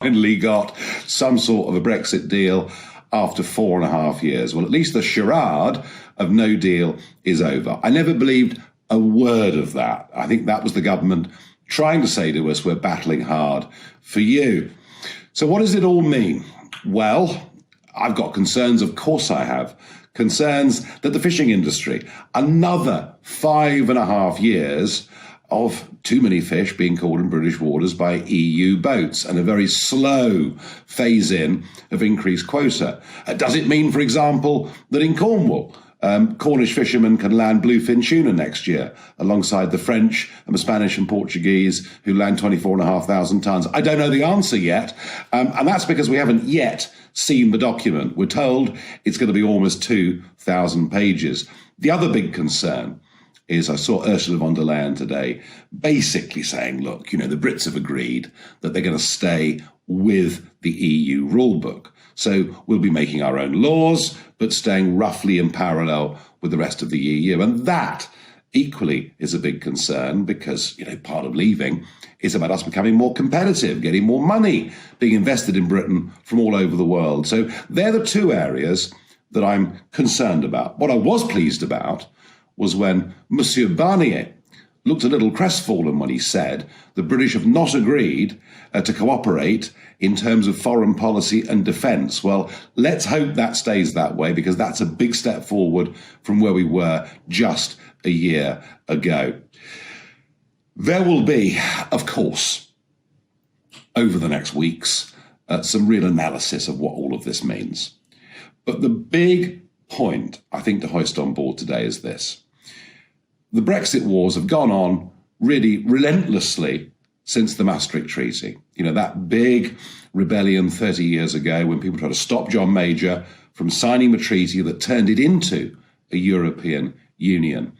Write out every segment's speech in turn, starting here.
finally got some sort of a Brexit deal after 4.5 years. Well, at least the charade of no deal is over. I never believed a word of that. I think that was the government trying to say to us, we're battling hard for you. So what does it all mean? Well, I've got concerns, of course I have. Concerns that the fishing industry, another 5.5 years of too many fish being caught in British waters by EU boats and a very slow phase-in of increased quota. Does it mean, for example, that in Cornwall, Cornish fishermen can land bluefin tuna next year alongside the French and the Spanish and Portuguese who land 24,500 tonnes? I don't know the answer yet, and that's because we haven't yet seen the document. We're told it's going to be almost 2,000 pages. The other big concern is I saw Ursula von der Leyen today basically saying, look, the Brits have agreed that they're going to stay with the EU rulebook. So we'll be making our own laws, but staying roughly in parallel with the rest of the EU. And that equally is a big concern because, part of leaving is about us becoming more competitive, getting more money being invested in Britain from all over the world. So they're the two areas that I'm concerned about. What I was pleased about was when Monsieur Barnier looked a little crestfallen when he said the British have not agreed to cooperate in terms of foreign policy and defence. Well, let's hope that stays that way, because that's a big step forward from where we were just a year ago. There will be, of course, over the next weeks, some real analysis of what all of this means. But the big point, I think, to hoist on board today is this. The Brexit wars have gone on really relentlessly since the Maastricht Treaty. That big rebellion 30 years ago when people tried to stop John Major from signing the treaty that turned it into a European Union.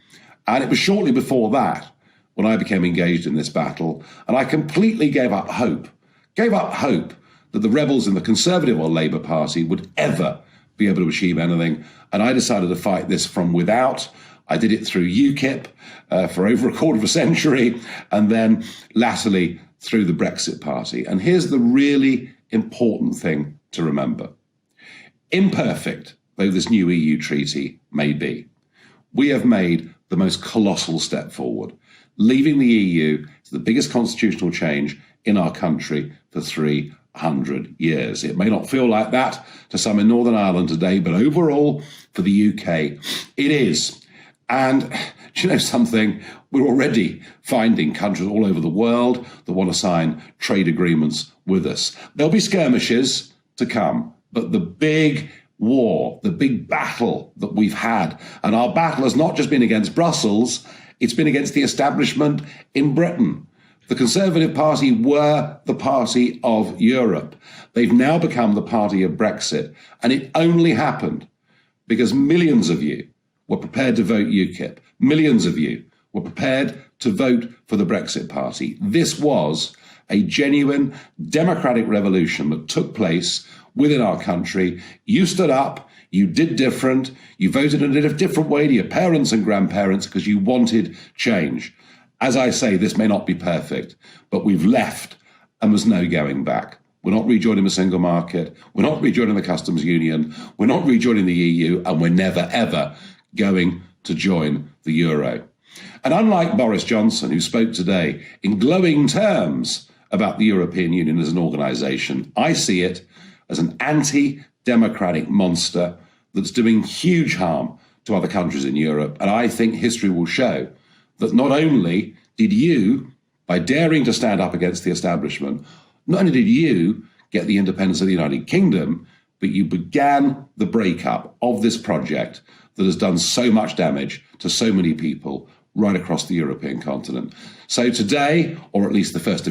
And it was shortly before that when I became engaged in this battle, and I completely gave up hope that the rebels in the Conservative or Labour Party would ever be able to achieve anything. And I decided to fight this from without. I did it through UKIP for over a quarter of a century, and then latterly through the Brexit Party. And here's the really important thing to remember. Imperfect though this new EU treaty may be, we have made the most colossal step forward. Leaving the EU is the biggest constitutional change in our country for 300 years. It may not feel like that to some in Northern Ireland today, but overall for the UK, it is. And do you know something? We're already finding countries all over the world that want to sign trade agreements with us. There'll be skirmishes to come, but the big war, the big battle that we've had, and our battle has not just been against Brussels, it's been against the establishment in Britain. The Conservative Party were the party of Europe. They've now become the party of Brexit, and it only happened because millions of you were prepared to vote UKIP. Millions of you were prepared to vote for the Brexit Party. This was a genuine democratic revolution that took place within our country. You stood up, you did different, you voted in a different way to your parents and grandparents because you wanted change. As I say, this may not be perfect, but we've left and there's no going back. We're not rejoining the single market, we're not rejoining the customs union, we're not rejoining the EU, and we're never, ever going to join the euro. And unlike Boris Johnson, who spoke today in glowing terms about the European Union as an organisation, I see it as an anti-democratic monster that's doing huge harm to other countries in Europe. And I think history will show that not only did you, by daring to stand up against the establishment, not only did you get the independence of the United Kingdom, but you began the breakup of this project that has done so much damage to so many people right across the European continent. So today, or at least the 1st of